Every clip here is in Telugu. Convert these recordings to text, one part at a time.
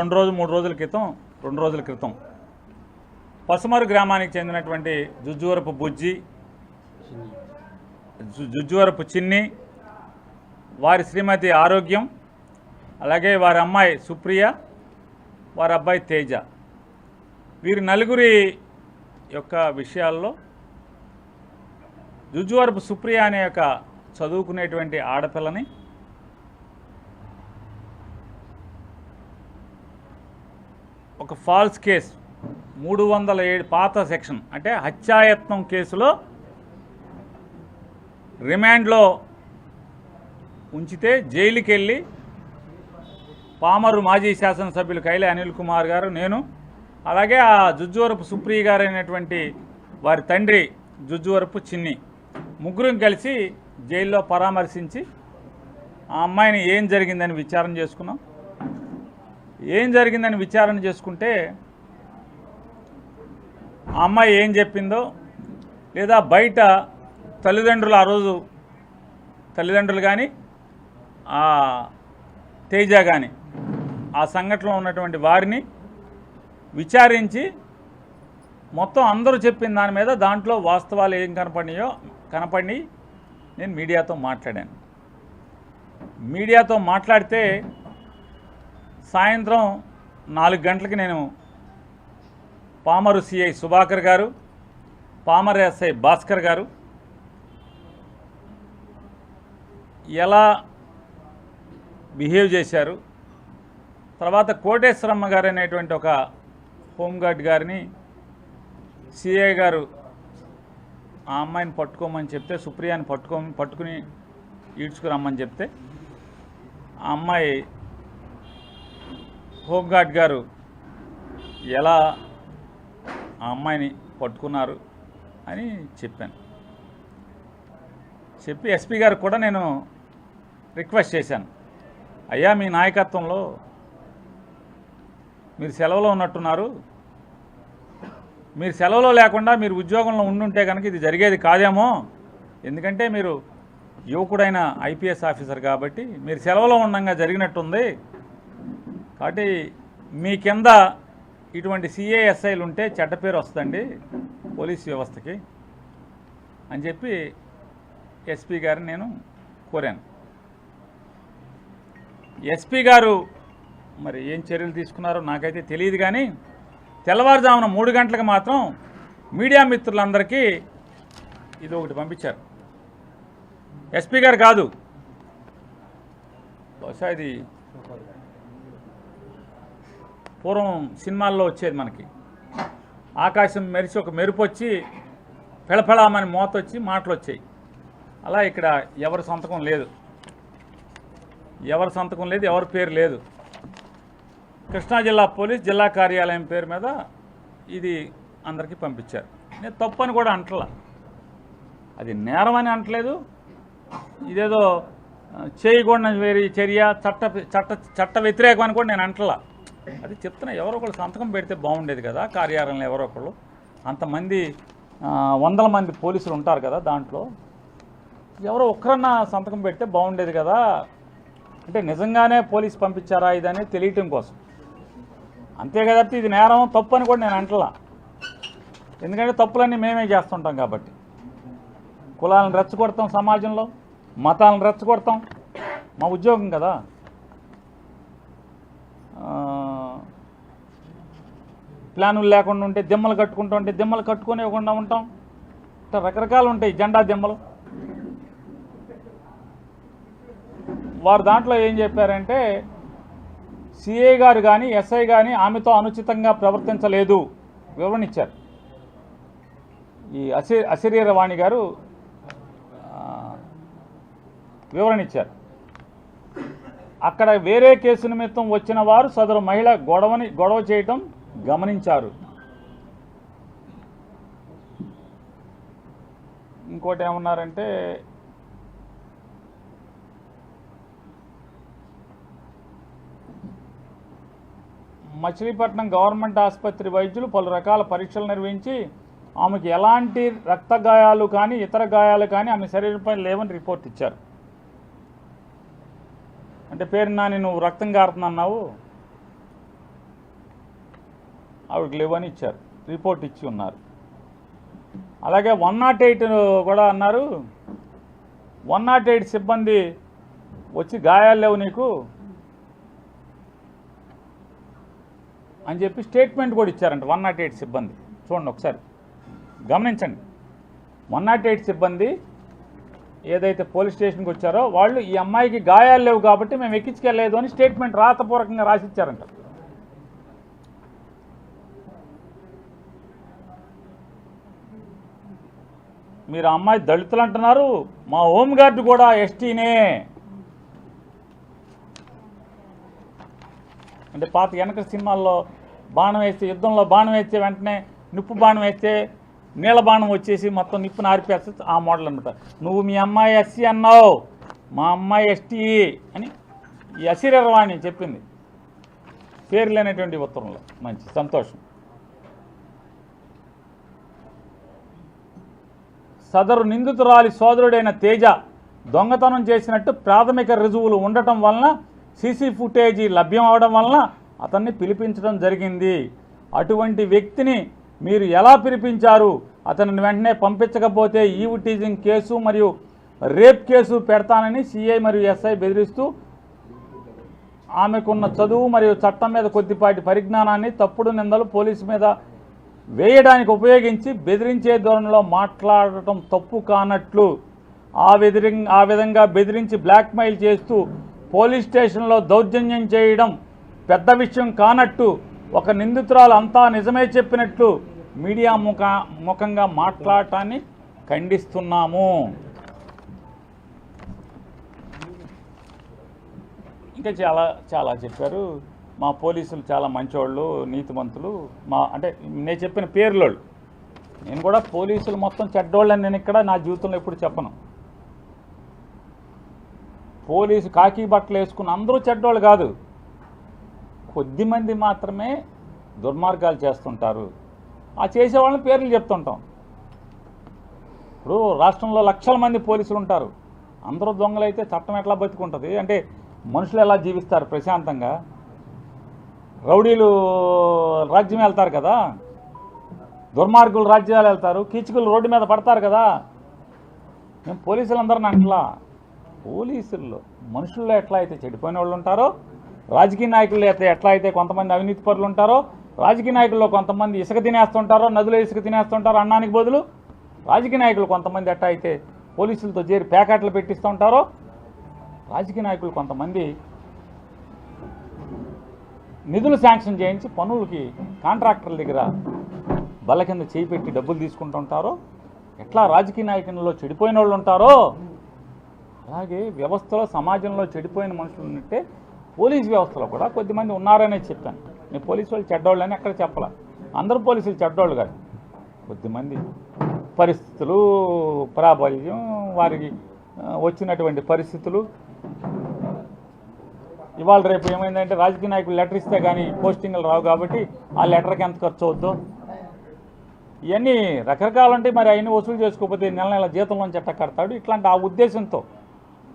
2 రోజుల క్రితం పసుమరు గ్రామానికి చెందినటువంటి జుజ్జువరపు బుజ్జి, జుజ్జువరపు చిన్ని, వారి శ్రీమతి ఆరోగ్యం, అలాగే వారి అమ్మాయి సుప్రియ, వారి అబ్బాయి తేజ, వీరి నలుగురి యొక్క విషయాల్లో జుజ్జువరపు సుప్రియ అనే యొక్క చదువుకునేటువంటి ఆడపిల్లని ఒక ఫాల్స్ కేసు 307 పాత సెక్షన్ అంటే హత్యాయత్నం కేసులో రిమాండ్లో ఉంచితే జైలుకి వెళ్ళి పామరు మాజీ శాసనసభ్యులు కైలే అనిల్ కుమార్ గారు, నేను, అలాగే ఆ జుజ్జువరపు సుప్రియ గారు అయినటువంటి వారి తండ్రి జుజ్జువరపు చిన్ని ముగ్గురం కలిసి జైల్లో పరామర్శించి ఆ అమ్మాయిని ఏం జరిగిందని విచారణ చేసుకున్నాం. ఏం జరిగిందని విచారణ చేసుకుంటే ఆ అమ్మాయి ఏం చెప్పిందో, లేదా బయట తల్లిదండ్రులు, ఆ రోజు తల్లిదండ్రులు కానీ ఆ తేజ కానీ ఆ సంఘటనలో ఉన్నటువంటి వారిని విచారించి మొత్తం అందరూ చెప్పిన దాని మీద దాంట్లో వాస్తవాలు ఏం కనపడి నేను మీడియాతో మాట్లాడాను. మీడియాతో మాట్లాడితే సాయంత్రం 4 గంటలకి నేను పామరు సిఐ సుభాకర్ గారు, పామరు ఎస్ఐ భాస్కర్ గారు ఎలా బిహేవ్ చేశారు, తర్వాత కోటేశ్వరమ్మ గారు అనేటువంటి ఒక హోంగార్డ్ గారిని సిఐ గారు ఆ అమ్మాయిని పట్టుకోమని చెప్తే, సుప్రియాని పట్టుకుని ఈడ్చుకురమ్మని చెప్తే ఆ అమ్మాయి హోంగార్డ్ గారు ఎలా ఆ అమ్మాయిని పట్టుకున్నారు అని చెప్పాను. చెప్పి ఎస్పీ గారు కూడా నేను రిక్వెస్ట్ చేశాను, అయ్యా మీ నాయకత్వంలో మీరు సెలవులో ఉన్నట్టున్నారు, మీరు సెలవులో లేకుండా మీరు ఉద్యోగంలో ఉండుంటే కనుక ఇది జరిగేది కాదేమో, ఎందుకంటే మీరు యువకుడైన ఐపీఎస్ ఆఫీసర్ కాబట్టి మీరు సెలవులో ఉండగా జరిగినట్టుంది, కాబట్టి మీ కింద ఇటువంటి సిఏఎస్ఐలు ఉంటే చెడ్డ పేరు వస్తుందండి పోలీస్ వ్యవస్థకి అని చెప్పి ఎస్పీ గారిని నేను కోరాను. ఎస్పీ గారు మరి ఏం చర్యలు తీసుకున్నారో నాకైతే తెలియదు, కానీ తెల్లవారుజామున 3 గంటలకు మాత్రం మీడియా మిత్రులందరికీ ఇది ఒకటి పంపించారు. ఎస్పీ గారు కాదు, బహుశా ఇది పూర్వం సినిమాల్లో వచ్చేది, మనకి ఆకాశం మెరిసి ఒక మెరుపు వచ్చి పెళపెళామని మోత వచ్చి మాటలు వచ్చాయి. అలా ఇక్కడ ఎవరి సంతకం లేదు, ఎవరి పేరు లేదు. కృష్ణా జిల్లా పోలీస్ జిల్లా కార్యాలయం పేరు మీద ఇది అందరికీ పంపించారు. నేను తప్పు అని కూడా అంటలా, అది నేరం అని అంటలేదు, ఇదేదో చేయకూడని వేరే చర్య చట్ట వ్యతిరేకం అని కూడా నేను అంటలా. అది చెప్తున్నా, ఎవరో ఒకళ్ళు సంతకం పెడితే బాగుండేది కదా కార్యాలయంలో, ఎవరో ఒకళ్ళు, అంతమంది 100 మంది పోలీసులు ఉంటారు కదా, దాంట్లో ఎవరో ఒక్కరన్నా సంతకం పెడితే బాగుండేది కదా, అంటే నిజంగానే పోలీసు పంపించారా ఇదని తెలియటం కోసం, అంతే కదా. ఇది నేరం తప్పు అని కూడా నేను అంటలా, ఎందుకంటే తప్పులన్నీ మేమే చేస్తుంటాం కాబట్టి. కులాలను రెచ్చగొడతాం, సమాజంలో మతాలను రెచ్చగొడతాం, మా ఉద్యోగం కదా. ప్లానులు లేకుండా ఉంటే దిమ్మలు కట్టుకుంటూ ఉంటే దిమ్మలు కట్టుకునేవ్వకుండా ఉంటాం, ఇట్లా రకరకాలు ఉంటాయి జెండా దిమ్మలు. వారు దాంట్లో ఏం చెప్పారంటే సిఐ గారు కానీ ఎస్ఐ కానీ ఆమెతో అనుచితంగా ప్రవర్తించలేదు వివరణ ఇచ్చారు. ఈ అశరీరవాణి గారు వివరణ ఇచ్చారు. అక్కడ వేరే కేసు నిమిత్తం వచ్చిన వారు సదరు మహిళ గొడవ చేయటం గమనించారు. ఇంకోటి ఏమన్నారంటే మచిలీపట్నం గవర్నమెంట్ ఆసుపత్రి వైద్యులు పలు రకాల పరీక్షలు నిర్వహించి ఆమెకు ఎలాంటి రక్త గాయాలు కానీ ఇతర గాయాలు కానీ ఆమె శరీరంపై లేవని రిపోర్ట్ ఇచ్చారు. అంటే పేరు నాని నువ్వు రక్తం కారుతుందన్నావు, ఆవిడకి లేవని ఇచ్చారు, రిపోర్ట్ ఇచ్చి ఉన్నారు. అలాగే 108 కూడా అన్నారు, 108 సిబ్బంది వచ్చి గాయాలు లేవు నీకు అని చెప్పి స్టేట్మెంట్ కూడా ఇచ్చారంట 108 సిబ్బంది. చూడండి ఒకసారి గమనించండి. 108 సిబ్బంది ఏదైతే పోలీస్ స్టేషన్కి వచ్చారో వాళ్ళు ఈ అమ్మాయికి గాయాలు లేవు కాబట్టి మేము ఎక్కించుకెళ్ళలేదు అని స్టేట్మెంట్ రాతపూర్వకంగా రాసిచ్చారంట. మీరు ఆ అమ్మాయి దళితులు అంటున్నారు, మా హోంగార్డు కూడా ఎస్టీనే. అంటే పాత వెనక సినిమాల్లో బాణం వేస్తే, యుద్ధంలో బాణం వేస్తే వెంటనే నిప్పు బాణం వేస్తే నీళ్ళ బాణం వచ్చేసి మొత్తం నిప్పుని ఆరిపేస్తే ఆ మోడల్ అనమాట. నువ్వు మీ అమ్మాయి ఎస్సీ అన్నావు, మా అమ్మాయి ఎస్టీ అని ఈ అసిరవాణి చెప్పింది పేరు లేనటువంటి ఉత్తరంలో. మంచి సంతోషం. సదరు నిందితురాలి సోదరుడైన తేజ దొంగతనం చేసినట్టు ప్రాథమిక రుజువులు ఉండటం వలన, సీసీ ఫుటేజీ లభ్యం అవడం వలన అతన్ని పిలిపించడం జరిగింది. అటువంటి వ్యక్తిని మీరు ఎలా పిలిపించారు? అతనిని వెంటనే పంపించకపోతే ఈవ్ టీజింగ్ కేసు మరియు రేప్ కేసు పెడతానని సిఐ మరియు ఎస్ఐ బెదిరిస్తూ ఆమెకున్న చదువు మరియు చట్టం మీద కొద్దిపాటి పరిజ్ఞానాన్ని తప్పుడు నిందలు పోలీసు మీద వేయడానికి ఉపయోగించి బెదిరించే ధోరణిలో మాట్లాడటం తప్పు కానట్లు, ఆ విధంగా బెదిరించి బ్లాక్మెయిల్ చేస్తూ పోలీస్ స్టేషన్లో దౌర్జన్యం చేయడం పెద్ద విషయం కానట్టు, ఒక నిందితురాలు అంతా నిజమే చెప్పినట్లు మీడియా ముఖంగా మాట్లాడటాన్ని ఖండిస్తున్నాము. ఇంకా చాలా చాలా చెప్పారు. మా పోలీసులు చాలా మంచివాళ్ళు, నీతిమంతులు. అంటే నేను చెప్పిన పేర్లోళ్ళు. నేను కూడా పోలీసులు మొత్తం చెడ్డోళ్ళని నేను ఇక్కడ నా జీవితంలో ఎప్పుడు చెప్పను. పోలీసు కాకి బట్టలు వేసుకున్న అందరూ చెడ్డోళ్ళు కాదు, కొద్దిమంది మాత్రమే దుర్మార్గాలు చేస్తుంటారు. ఆ చేసేవాళ్ళని పేర్లు చెప్తుంటాం. ఇప్పుడు రాష్ట్రంలో లక్షల మంది పోలీసులు ఉంటారు, అందరూ దొంగలైతే చట్టం ఎట్లా బతుకుంటుంది? అంటే మనుషులు ఎలా జీవిస్తారు ప్రశాంతంగా? రౌడీలు రాజ్యం వెళ్తారు కదా, దుర్మార్గులు రాజ్యాలు వెళ్తారు, కీచుకులు రోడ్డు మీద పడతారు కదా. మేము పోలీసులందరిని అంటలా, పోలీసుల్లో మనుషుల్లో ఎట్లా అయితే చెడిపోయిన వాళ్ళు ఉంటారో, రాజకీయ నాయకులు అయితే ఎట్లా అయితే కొంతమంది అవినీతి పరులు ఉంటారో, రాజకీయ నాయకుల్లో కొంతమంది ఇసుక తినేస్తుంటారో, నదులో ఇసుక తినేస్తుంటారో అన్నానికి బదులు, రాజకీయ నాయకులు కొంతమంది ఎట్లా అయితే పోలీసులతో చేరి ప్యాకెట్లు పెట్టిస్తూ ఉంటారో, రాజకీయ నాయకులు కొంతమంది నిధులు శాంక్షన్ చేయించి పనులకి కాంట్రాక్టర్ల దగ్గర బల్ల కింద చేయి పెట్టి డబ్బులు తీసుకుంటూ ఉంటారో, ఎట్లా రాజకీయ నాయకుల్లో చెడిపోయిన వాళ్ళు ఉంటారో, అలాగే వ్యవస్థలో సమాజంలో చెడిపోయిన మనుషులు ఉన్నట్టే పోలీస్ వ్యవస్థలో కూడా కొద్దిమంది ఉన్నారనే చెప్పాను. నేను పోలీసు వాళ్ళు చెడ్డోళ్ళని ఎక్కడ చెప్పాల. అందరూ పోలీసులు చెడ్డోళ్ళు కాదు, కొద్దిమంది పరిస్థితులు, ప్రాబల్యం, వారికి వచ్చినటువంటి పరిస్థితులు. ఇవాళ రేపు ఏమైందంటే రాజకీయ నాయకులు లెటర్ ఇస్తే కానీ పోస్టింగ్లు రావు కాబట్టి ఆ లెటర్కి ఎంత ఖర్చు అవుద్దో ఇవన్నీ రకరకాలు ఉంటాయి. మరి అవన్నీ వసూలు చేసుకోకపోతే నెల నెల జీతంలోంచి ఎట్ట కడతాడు? ఇట్లాంటి ఆ ఉద్దేశంతో,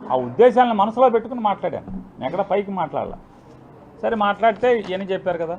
ఆ ఉద్దేశాలను మనసులో పెట్టుకుని మాట్లాడాను. నేను ఎక్కడ పైకి మాట్లాడాల. సరే మాట్లాడితే ఇవన్నీ చెప్పారు కదా.